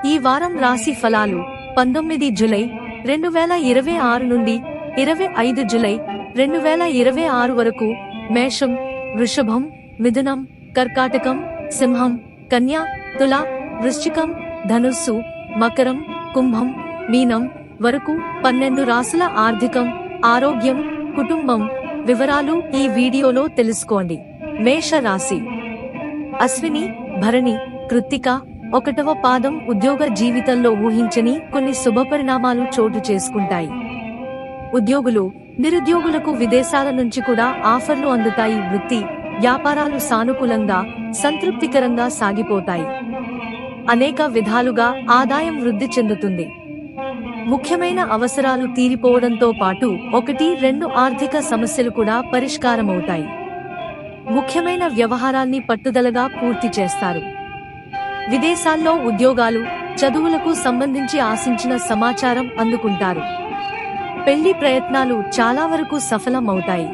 ఈ వారం రాశి ఫలాలు 19 జూలై 2026 నుండి 25 జూలై 2026 వరకు మేషం, వృషభం, మిథునం, కర్కాటకం, సింహం, కన్య, తుల, వృశ్చికం, ధనుస్సు, మకరం, కుంభం, మీనం వరకు 12 రాశుల ఆర్థికం, ఆరోగ్యం, కుటుంబం వివరాలు ఈ వీడియోలో తెలుసుకోండి. మేష రాశి. అశ్విని, భరణి, కృత్తిక 1వ పాదం ఉద్యోగ జీవితంలో ఊహించని కొన్ని శుభపరిణామాలు చోటు చేసుకుంటాయి. ఉద్యోగులు, నిరుద్యోగులకు విదేశాల నుంచి కూడా ఆఫర్లు అందుతాయి. వృత్తి, వ్యాపారాలు సానుకూలంగా, సంతృప్తికరంగా సాగిపోతాయి. అనేక విధాలుగా ఆదాయం వృద్ధి చెందుతుంది. ముఖ్యమైన అవసరాలు తీరిపోవడంతో పాటు 1-2 ఆర్థిక సమస్యలు కూడా పరిష్కారమవుతాయి. ముఖ్యమైన వ్యవహారాల్ని పట్టుదలగా పూర్తి చేస్తారు. విదేశాల్లో ఉద్యోగాలు, చదువులకు సంబంధించి ఆశించిన సమాచారం అందుకుంటారు. పెళ్లి ప్రయత్నాలు చాలా వరకు సఫలమవుతాయి.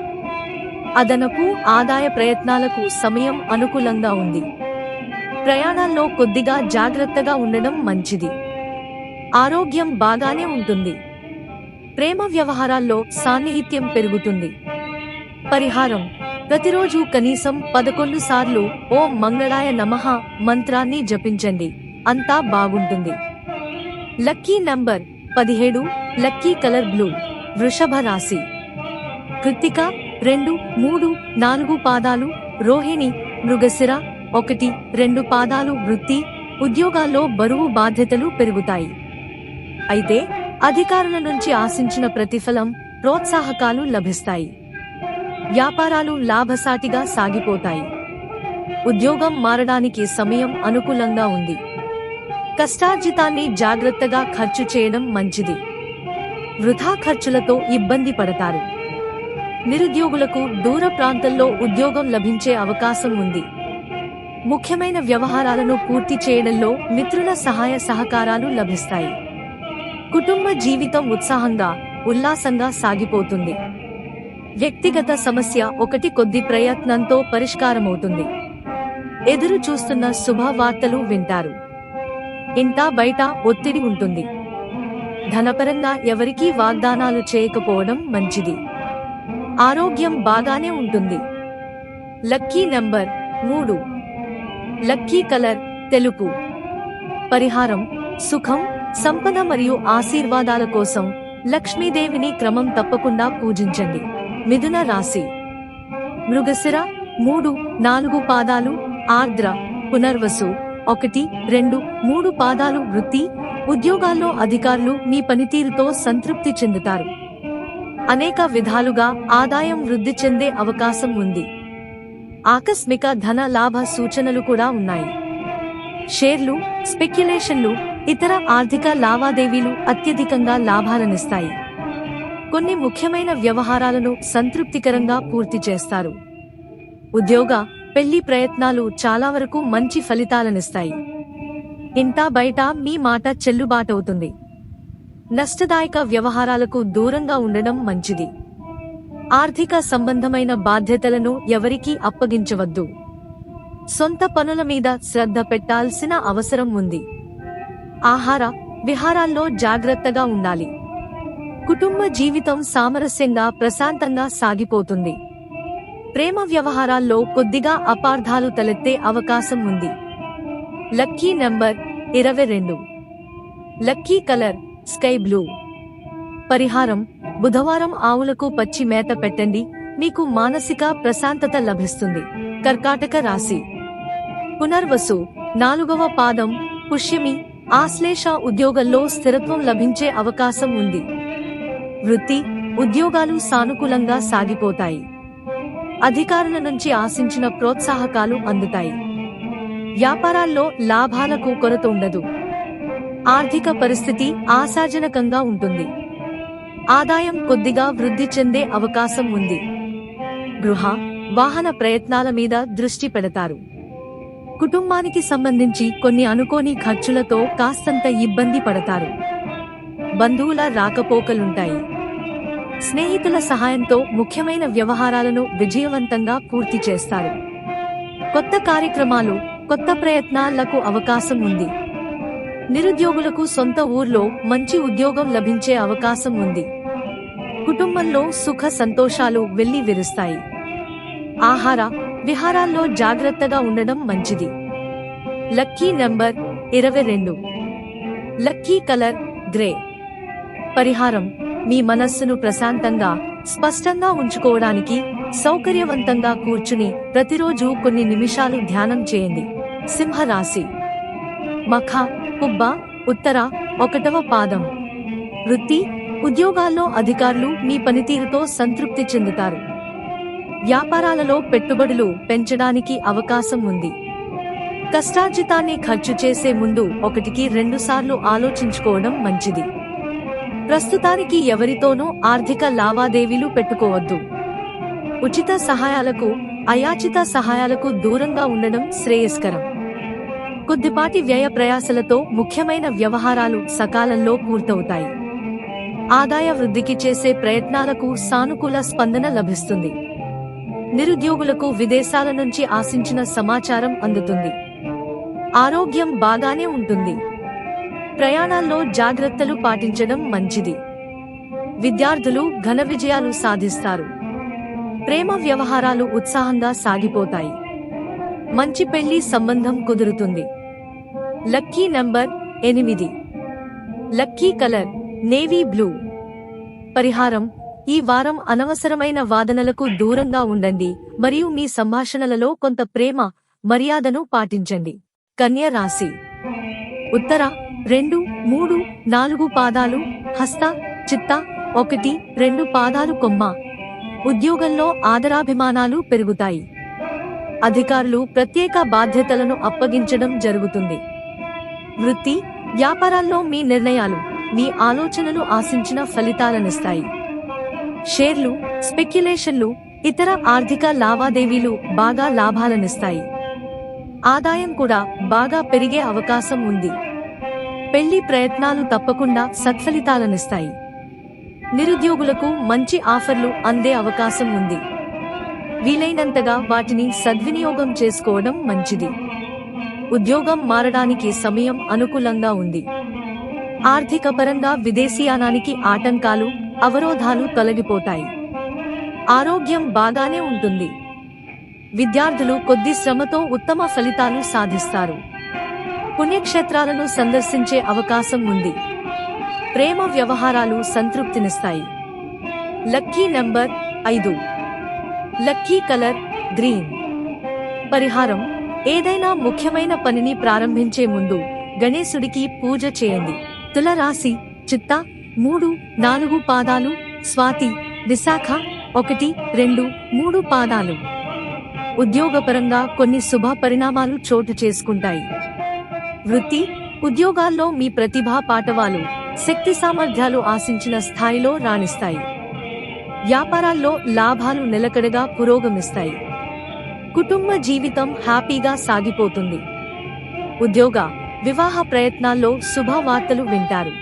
అదనపు ఆదాయ ప్రయత్నాలకు సమయం అనుకూలంగా ఉంది. ప్రయాణాల్లో కొద్దిగా జాగ్రత్తగా ఉండడం మంచిది. ఆరోగ్యం బాగానే ఉంటుంది. ప్రేమ వ్యవహారాల్లో సాన్నిహిత్యం పెరుగుతుంది. పరిహారం: ప్రతిరోజు కనీసం 11 సార్లు ఓం మంగళాయ నమః మంత్రాన్ని జపించండి. అంతా బాగుంటుంది. Lucky number 17. Lucky colour blue. వృషభ రాశి. కృత్తిక 2, 3, 4 పాదాలు, రోహిణి, మృగశిర 1, 2 పాదాలు. వృత్తి, ఉద్యోగాల్లో బరువు బాధ్యతలు పెరుగుతాయి. అయితే అధికారుల నుంచి ఆశించిన ప్రతిఫలం, ప్రోత్సాహకాలు లభిస్తాయి. వ్యాపారాలు లాభసాటిగా సాగిపోతాయి. ఉద్యోగం మారడానికి సమయం అనుకూలంగా ఉంది. కష్టార్జితాన్ని జాగ్రత్తగా ఖర్చు చేయడం మంచిది. వృథా ఖర్చులతో ఇబ్బంది పడతారు. నిరుద్యోగులకు దూర ప్రాంతంలో ఉద్యోగం లభించే అవకాశం ఉంది. ముఖ్యమైన వ్యవహారాలను పూర్తి చేయడంలో మిత్రుల సహాయ సహకారాలు లభిస్తాయి. కుటుంబ జీవితం ఉత్సాహంగా, ఉల్లాసంగా సాగిపోతుంది. వ్యక్తిగత సమస్య ఒకటి కొద్ది ప్రయత్నంతో పరిష్కారమవుతుంది. ఎదురు చూస్తున్న శుభవార్తలు వింటారు. ఇంటా బయట ఒత్తిడి ఉంటుంది. ధనపరంగా ఎవరికీ వాగ్దానాలు చేయకపోవడం మంచిది. ఆరోగ్యం బాగానే ఉంటుంది. Lucky number 3. లక్కీ కలర్ తెలుపు. పరిహారం: సుఖం, సంపద మరియు ఆశీర్వాదాల కోసం లక్ష్మీదేవిని క్రమం తప్పకుండా పూజించండి. మిథున రాశి. మృగశిర 3, 4 పాదాలు, ఆర్ద్ర, పునర్వసు 1, 2, 3 పాదాలు. వృత్తి, ఉద్యోగాల్లో అధికారులు మీ పనితీరుతో సంతృప్తి చెందుతారు. అనేక విధాలుగా ఆదాయం వృద్ధి చెందే అవకాశం ఉంది. ఆకస్మిక ధన లాభ సూచనలు కూడా ఉన్నాయి. షేర్లు, స్పెక్యులేషన్లు, ఇతర ఆర్థిక లావాదేవీలు అత్యధికంగా లాభాలనిస్తాయి. కొన్ని ముఖ్యమైన వ్యవహారాలను సంతృప్తికరంగా పూర్తి చేస్తారు. ఉద్యోగ, పెళ్లి ప్రయత్నాలు చాలా వరకు మంచి ఫలితాలనిస్తాయి. ఇంటా బయట మీ మాట చెల్లుబాటవుతుంది. నష్టదాయక వ్యవహారాలకు దూరంగా ఉండడం మంచిది. ఆర్థిక సంబంధమైన బాధ్యతలను ఎవరికీ అప్పగించవద్దు. సొంత పనుల మీద శ్రద్ధ పెట్టాల్సిన అవసరం ఉంది. ఆహార, విహారాల్లో జాగ్రత్తగా ఉండాలి. కుటుంబ జీవితం సామరస్యంగా, ప్రశాంతంగా సాగిపోతుంది. ప్రేమ వ్యవహారాల్లో కొద్దిగా అపార్థాలు తలెత్తే అవకాశం ఉంది. Lucky number 22. Lucky colour sky blue. పరిహారం: బుధవారం ఆవులకు పచ్చి మేత పెట్టండి. మీకు మానసిక ప్రశాంతత లభిస్తుంది. కర్కాటక రాశి. పునర్వసు 4వ పాదం, పుష్యమి, ఆశ్లేష ఉద్యోగంలో స్థిరత్వం లభించే అవకాశం ఉంది. వృత్తి, ఉద్యోగాలు సానుకూలంగా సాగిపోతాయి. అధికారుల నుంచి ఆశించిన ప్రోత్సాహకాలు అందుతాయి. వ్యాపారాల్లో లాభాలకు కొరత ఉండదు. ఆర్థిక పరిస్థితి ఆశాజనకంగా ఉంటుంది. ఆదాయం కొద్దిగా వృద్ధి చెందే అవకాశం ఉంది. గృహ, వాహన ప్రయత్నాల మీద దృష్టి పెడతారు. కుటుంబానికి సంబంధించి కొన్ని అనుకోని ఖర్చులతో కాస్తంత ఇబ్బంది పడతారు. బంధువుల రాకపోకలుంటాయి. స్నేహితుల సహాయంతో ముఖ్యమైన వ్యవహారాలను విజయవంతంగా పూర్తి చేస్తారు. కొత్త కార్యక్రమాలు, కొత్త ప్రయత్నాలకు అవకాశం ఉంది. నిరుద్యోగులకు సొంత ఊర్లో మంచి ఉద్యోగం లభించే అవకాశం ఉంది. కుటుంబంలో సుఖ సంతోషాలు వెళ్లి విరుస్తాయి. ఆహార విహారాల్లో జాగ్రత్తగా ఉండడం మంచిది. Lucky number 22. Lucky colour grey. పరిహారం: మీ మనస్సును ప్రశాంతంగా, స్పష్టంగా ఉంచుకోవడానికి సౌకర్యవంతంగా కూర్చుని ప్రతిరోజు కొన్ని నిమిషాలు ధ్యానం చేయండి. సింహరాశి. మఖ పుబ్బ ఉత్తర 1వ పాదం. వృత్తి ఉద్యోగాల్లో అధికారులు మీ పనితీరుతో సంతృప్తి చెందుతారు. వ్యాపారాలలో పెట్టుబడులు పెంచడానికి అవకాశం ఉంది. కష్టార్జితాన్ని ఖర్చు చేసే ముందు 1-2 సార్లు ఆలోచించుకోవడం మంచిది. ప్రస్తుతానికి ఎవరితోనూ ఆర్థిక లావాదేవీలు పెట్టుకోవద్దు. ఉచిత సహాయాలకు, అయాచిత సహాయాలకు దూరంగా ఉండడం శ్రేయస్కరం. కొద్దిపాటి వ్యయ ప్రయాసలతో ముఖ్యమైన వ్యవహారాలు సకాలంలో పూర్తవుతాయి. ఆదాయ వృద్ధికి చేసే ప్రయత్నాలకు సానుకూల స్పందన లభిస్తుంది. నిరుద్యోగులకు విదేశాల నుంచి ఆశించిన సమాచారం అందుతుంది. ఆరోగ్యం బాగానే ఉంటుంది. ప్రయాణాల్లో జాగ్రత్తలు పాటించడం మంచిది. విద్యార్థులు ఘన విజయాలు సాధిస్తారు. ప్రేమ వ్యవహారాలు ఉత్సాహంగా సాగిపోతాయి. మంచి పెళ్లి సంబంధం కుదురుతుంది. Lucky number 8. Lucky colour navy blue. పరిహారం: ఈ వారం అనవసరమైన వాదనలకు దూరంగా ఉండండి మరియు మీ సంభాషణలలో కొంత ప్రేమ, మర్యాదను పాటించండి. కన్య రాశి. ఉత్తర 2, 3, 4 పాదాలు, హస్త, చిత్త 1, 2 పాదాలు కొమ్మ. ఉద్యోగంలో ఆదరాభిమానాలు పెరుగుతాయి. అధికారులు ప్రత్యేక బాధ్యతలను అప్పగించడం జరుగుతుంది. వృత్తి వ్యాపారాల్లో మీ నిర్ణయాలు, మీ ఆలోచనలు ఆశించిన ఫలితాలనిస్తాయి. షేర్లు, స్పెక్యులేషన్లు, ఇతర ఆర్థిక లావాదేవీలు బాగా లాభాలనిస్తాయి. ఆదాయం కూడా బాగా పెరిగే అవకాశం ఉంది. పెళ్లి ప్రయత్నాలు తప్పకుండా సత్ఫలితాలనిస్తాయి. నిరుద్యోగులకు మంచి ఆఫర్లు అందే అవకాశం ఉంది. వీలైనంతగా వాటిని సద్వినియోగం చేసుకోవడం మంచిది. ఉద్యోగం మారడానికి సమయం అనుకూలంగా ఉంది. ఆర్థిక పరంగా విదేశీయానానికి ఆటంకాలు, అవరోధాలు తొలగిపోతాయి. ఆరోగ్యం బాగానే ఉంటుంది. విద్యార్థులు కొద్ది శ్రమతో ఉత్తమ ఫలితాలు సాధిస్తారు. పుణ్యక్షేత్రాలను సందర్శించే అవకాశం ఉంది. ప్రేమ వ్యవహారాలు సంతృప్తినిస్తాయి. Lucky number 5. Lucky colour green. పరిహారం: ఏదైనా ముఖ్యమైన పనిని ప్రారంభించే ముందు గణేశుడికి పూజ చేయండి. తుల రాశి. చిత్త 3, 4 పాదాలు, స్వాతి, విశాఖ 1, 2, 3 పాదాలు. ఉద్యోగపరంగా కొన్ని శుభ పరిణామాలు చోటు చేసుకుంటాయి. వృత్తి ఉద్యోగాల్లో మీ ప్రతిభా పాటవాలు, శక్తి సామర్థ్యాలు ఆశించిన స్థాయిలో రాణిస్తాయి. వ్యాపారాల్లో లాభాలు నిలకడగా పురోగమిస్తాయి. కుటుంబ జీవితం హ్యాపీగా సాగిపోతుంది. ఉద్యోగ వివాహ ప్రయత్నాల్లో శుభవార్తలు వింటారు.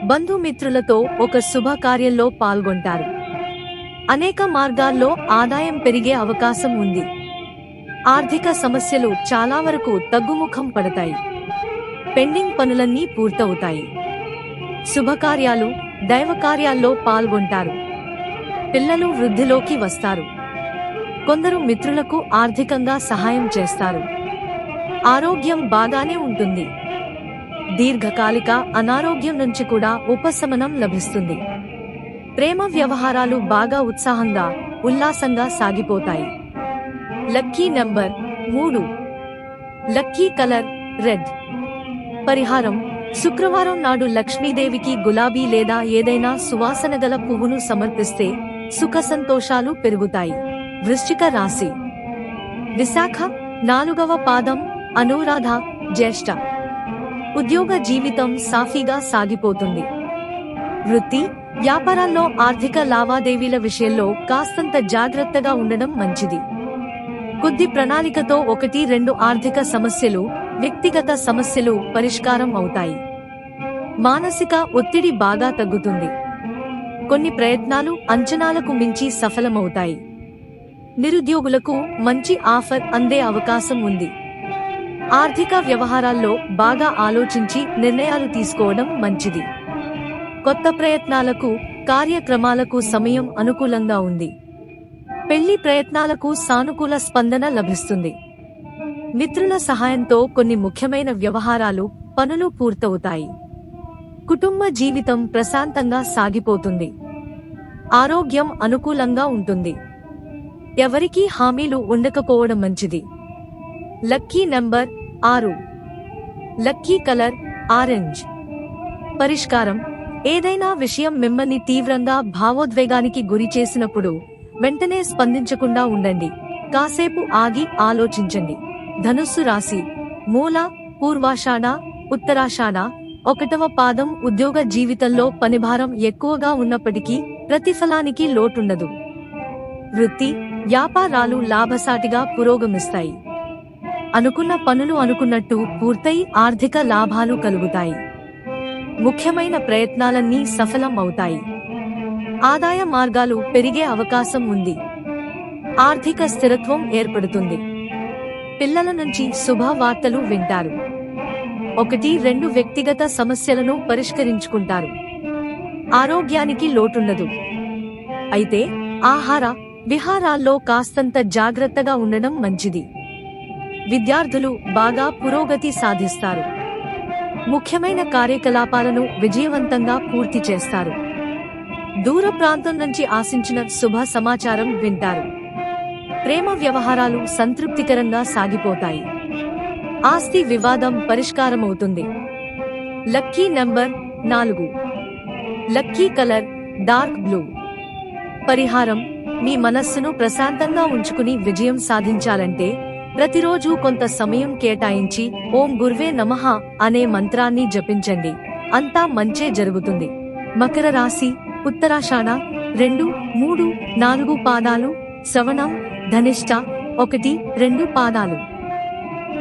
బంధుమిత్రులతో ఒక శుభ కార్యంలో పాల్గొంటారు. అనేక మార్గాల్లో ఆదాయం పెరిగే అవకాశం ఉంది. ఆర్థిక సమస్యలు చాలా వరకు తగ్గుముఖం పడతాయి. పెండింగ్ పనులన్నీ పూర్తవుతాయి. శుభకార్యాలు, దైవకార్యాల్లో పాల్గొంటారు. పిల్లలు వృద్ధిలోకి వస్తారు. కొందరు మిత్రులకు ఆర్థికంగా సహాయం చేస్తారు. ఆరోగ్యం బాగానే ఉంటుంది. దీర్ఘకాలిక అనారోగ్యం నుంచి కూడా ఉపశమనం లభిస్తుంది. ప్రేమ వ్యవహారాలు బాగా ఉత్సాహంగా, ఉల్లాసంగా సాగిపోతాయి. Lucky number 3. Lucky colour red. పరిహారం: శుక్రవారం నాడు లక్ష్మీదేవికి గులాబీ లేదా ఏదైనా సువాసనగల పువ్వును సమర్పిస్తే సుఖ సంతోషాలు పెరుగుతాయి. వృశ్చిక రాశి. విశాఖ 4వ పాదం, అనురాధ, జ్యేష్ఠ. ఉద్యోగ జీవితం సాఫీగా సాగిపోతుంది. వృత్తి వ్యాపారాల్లో ఆర్థిక లావాదేవీల విషయంలో కాస్తంత జాగ్రత్తగా ఉండడం మంచిది. కొద్ది ప్రణాళికతో 1-2 ఆర్థిక సమస్యలు, వ్యక్తిగత సమస్యలు పరిష్కారం అవుతాయి. మానసిక ఒత్తిడి బాగా తగ్గుతుంది. కొన్ని ప్రయత్నాలు అంచనాలకు మించి సఫలమవుతాయి. నిరుద్యోగులకు మంచి ఆఫర్ అందే అవకాశం ఉంది. ఆర్థిక వ్యవహారాల్లో బాగా ఆలోచించి నిర్ణయాలు తీసుకోవడం మంచిది. కొత్త ప్రయత్నాలకు, కార్యక్రమాలకు సమయం అనుకూలంగా ఉంది. పెళ్లి ప్రయత్నాలకు సానుకూల స్పందన లభిస్తుంది. మిత్రుల సహాయంతో కొన్ని ముఖ్యమైన వ్యవహారాలు, పనులు పూర్తవుతాయి. కుటుంబ జీవితం ప్రశాంతంగా సాగిపోతుంది. ఆరోగ్యం అనుకూలంగా ఉంటుంది. ఎవరికీ హామీలు ఉండకపోవడం మంచిది. Lucky number 6. Lucky colour orange. పరిష్కారం: ఏదైనా విషయం మిమ్మల్ని తీవ్రంగా భావోద్వేగానికి గురి చేసినప్పుడు వెంటనే స్పందించకుండా ఉండండి. కాసేపు ఆగి ఆలోచించండి. ధనుస్సు రాశి: మూల, పూర్వాషాఢ, ఉత్తరాషాఢ, 1వ పాదం. ఉద్యోగ జీవితంలో పనిభారం ఎక్కువగా ఉన్నప్పటికీ ప్రతిఫలానికి లోటుండదు. వృత్తి, వ్యాపారాలు లాభసాటిగా పురోగమిస్తాయి. అనుకున్న పనులు అనుకున్నట్టు పూర్తయి ఆర్థిక లాభాలు కలుగుతాయి. ముఖ్యమైన ప్రయత్నాలన్నీ సఫలం అవుతాయి. ఆదాయ మార్గాలు పెరిగే అవకాశం ఉంది. ఆర్థిక స్థిరత్వం ఏర్పడుతుంది. పిల్లల నుంచి శుభవార్తలు వింటారు. 1-2 వ్యక్తిగత సమస్యలను పరిష్కరించుకుంటారు. ఆరోగ్యానికి లోటుండదు. అయితే ఆహార, విహారాల్లో కాస్తంత జాగ్రత్తగా ఉండడం మంచిది. విద్యార్థులు బాగా పురోగతి సాధిస్తారు. ముఖ్యమైన కార్యకలాపాలను విజయవంతంగా పూర్తి చేస్తారు. దూర ప్రాంతం నుంచి ఆశించిన శుభ సమాచారం వింటారు. ప్రేమ వ్యవహారాలు సంతృప్తికరంగా సాగిపోతాయి. ఆస్తి వివాదం పరిష్కారమవుతుంది. Lucky number 4. Lucky colour dark blue. పరిహారం: మీ మనస్సును ప్రశాంతంగా ఉంచుకుని విజయం సాధించాలంటే ప్రతిరోజు కొంత సమయం కేటాయించి ఓం గుర్వే నమః అనే మంత్రాన్ని జపించండి. అంతా మంచే జరుగుతుంది. మకర రాశి: ఉత్తరాషాఢ, 2, 3, 4 పాదాలు, శ్రవణం, ధనిష్ట, 1, 2 పాదాలు.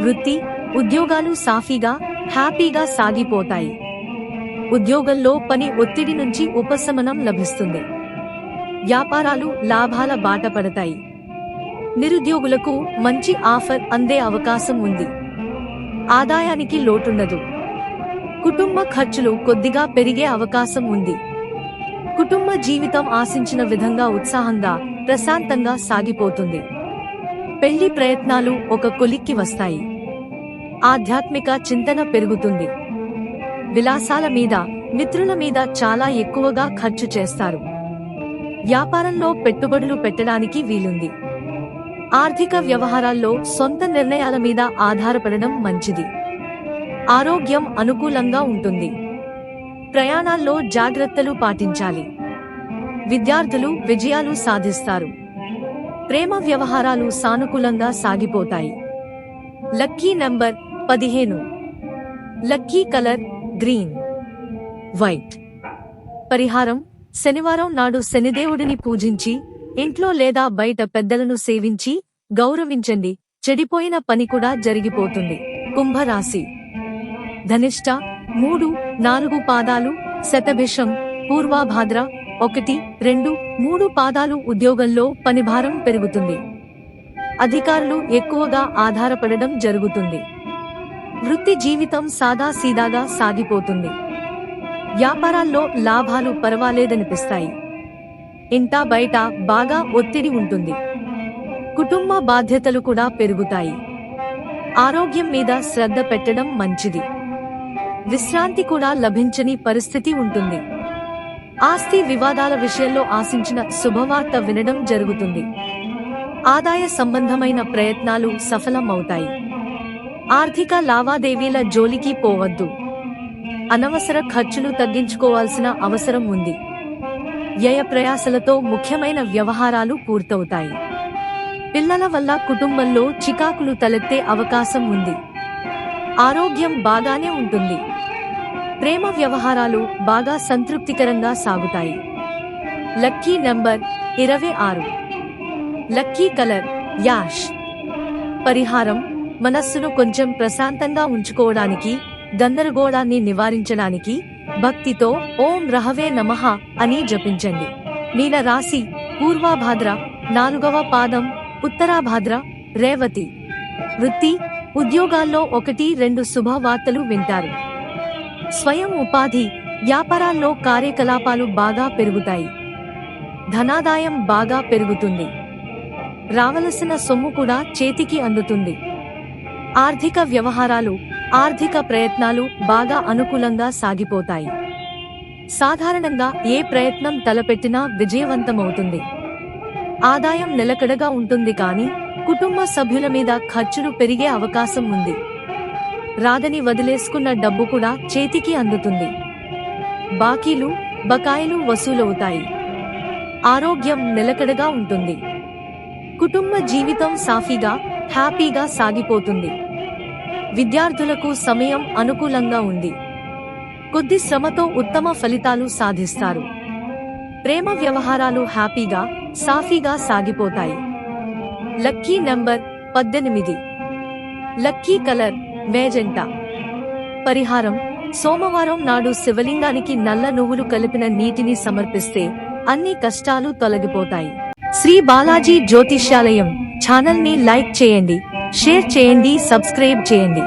వృత్తి, ఉద్యోగాలు సాఫీగా, హ్యాపీగా సాగిపోతాయి. ఉద్యోగంలో పని ఒత్తిడి నుంచి ఉపశమనం లభిస్తుంది. వ్యాపారాలు లాభాల బాట పడతాయి. నిరుద్యోగులకు మంచి ఆఫర్ అందే అవకాశం ఉంది. ఆదాయానికి లోటుండదు. కుటుంబ ఖర్చులు కొద్దిగా పెరిగే అవకాశం ఉంది. కుటుంబ జీవితం ఆశించిన విధంగా ఉత్సాహంగా, ప్రశాంతంగా సాగిపోతుంది. పెళ్లి ప్రయత్నాలు ఒక కొలిక్కి వస్తాయి. ఆధ్యాత్మిక చింతన పెరుగుతుంది. విలాసాల మీద, మిత్రుల మీద చాలా ఎక్కువగా ఖర్చు చేస్తారు. వ్యాపారంలో పెట్టుబడులు పెట్టడానికి వీలుంది. ఆర్థిక వ్యవహారాల్లో సొంత నిర్ణయాల మీద ఆధారపడడం మంచిది. ఆరోగ్యం అనుకూలంగా ఉంటుంది. ప్రయాణాల్లో జాగ్రత్తలు పాటించాలి. విద్యార్థులు విజయాలు సాధిస్తారు. ప్రేమ వ్యవహారాలు సానుకూలంగా సాగిపోతాయి. Lucky number 15. Lucky colour green, white. పరిహారం: శనివారం నాడు శనిదేవుడిని పూజించి ఇంట్లో లేదా బయట పెద్దలను సేవించి గౌరవించండి. చెడిపోయిన పని కూడా జరిగిపోతుంది. కుంభరాశి: ధనిష్ట, 3, 4 పాదాలు, శతభిషం, పూర్వాభాద్ర, 1, 2, 3 పాదాలు. ఉద్యోగంలో పనిభారం పెరుగుతుంది. అధికారులు ఎక్కువగా ఆధారపడడం జరుగుతుంది. వృత్తి జీవితం సాదాసీదాగా సాగిపోతుంది. వ్యాపారాల్లో లాభాలు పర్వాలేదనిపిస్తాయి. ఇంటా బయట బాగా ఒత్తిడి ఉంటుంది. కుటుంబ బాధ్యతలు కూడా పెరుగుతాయి. ఆరోగ్యం మీద శ్రద్ధ పెట్టడం మంచిది. విశ్రాంతి కూడా లభించని పరిస్థితి ఉంటుంది. ఆస్తి వివాదాల విషయంలో ఆశించిన శుభవార్త వినడం జరుగుతుంది. ఆదాయ సంబంధమైన ప్రయత్నాలు సఫలం అవుతాయి. ఆర్థిక లావాదేవీల జోలికి పోవద్దు. అనవసర ఖర్చులు తగ్గించుకోవాల్సిన అవసరం ఉంది. వ్యయ ప్రయాసలతో ముఖ్యమైన వ్యవహారాలు పూర్తవుతాయి. పిల్లల వల్ల కుటుంబంలో చికాకులు తలెత్తే అవకాశం ఉంది. ఆరోగ్యం బాగానే ఉంటుంది. ప్రేమ వ్యవహారాలు బాగా సంతృప్తికరంగా సాగుతాయి. Lucky number 26. Lucky colour ash. పరిహారం: మనస్సును కొంచెం ప్రశాంతంగా ఉంచుకోవడానికి, గందరగోళాన్ని నివారించడానికి భక్తితో ఓం రహవే నమః అని జపించండి. మీన రాశి: పూర్వాభాద్ర, 4వ పాదం, ఉత్తరాభాద్ర, రేవతి. వృత్తి, ఉద్యోగాల్లో 1-2 శుభవార్తలు వింటారు. స్వయం ఉపాధి, వ్యాపారాల్లో కార్యకలాపాలు బాగా పెరుగుతాయి. ధనాదాయం బాగా పెరుగుతుంది. రావలసిన సొమ్ము కూడా చేతికి అందుతుంది. ఆర్థిక వ్యవహారాలు, ఆర్థిక ప్రయత్నాలు బాగా అనుకూలంగా సాగిపోతాయి. సాధారణంగా ఏ ప్రయత్నం తలపెట్టినా విజయవంతమవుతుంది. ఆదాయం నిలకడగా ఉంటుంది కానీ కుటుంబ సభ్యుల మీద ఖర్చులు పెరిగే అవకాశం ఉంది. రాదని వదిలేసుకున్న డబ్బు కూడా చేతికి అందుతుంది. బాకీలు, బకాయిలు వసూలవుతాయి. ఆరోగ్యం నిలకడగా ఉంటుంది. కుటుంబ జీవితం సాఫీగా, హ్యాపీగా సాగిపోతుంది. విద్యార్థులకు సమయం అనుకూలంగా ఉంది. కొద్ది శ్రమతో ఉత్తమ ఫలితాలు సాధిస్తారు. ప్రేమ వ్యవహారాలు హ్యాపీగా, సాఫీగా సాగిపోతాయి. Lucky number 18. Lucky colour magenta. పరిహారం: సోమవారం నాడు శివలింగానికి నల్ల నువ్వులు కలిపిన నీటిని సమర్పిస్తే అన్ని కష్టాలు తొలగిపోతాయి. శ్రీ బాలాజీ జ్యోతిష్యాలయం ఛానల్ ని లైక్ చేయండి, షేర్ చేయండి, సబ్స్క్రైబ్ చేయండి.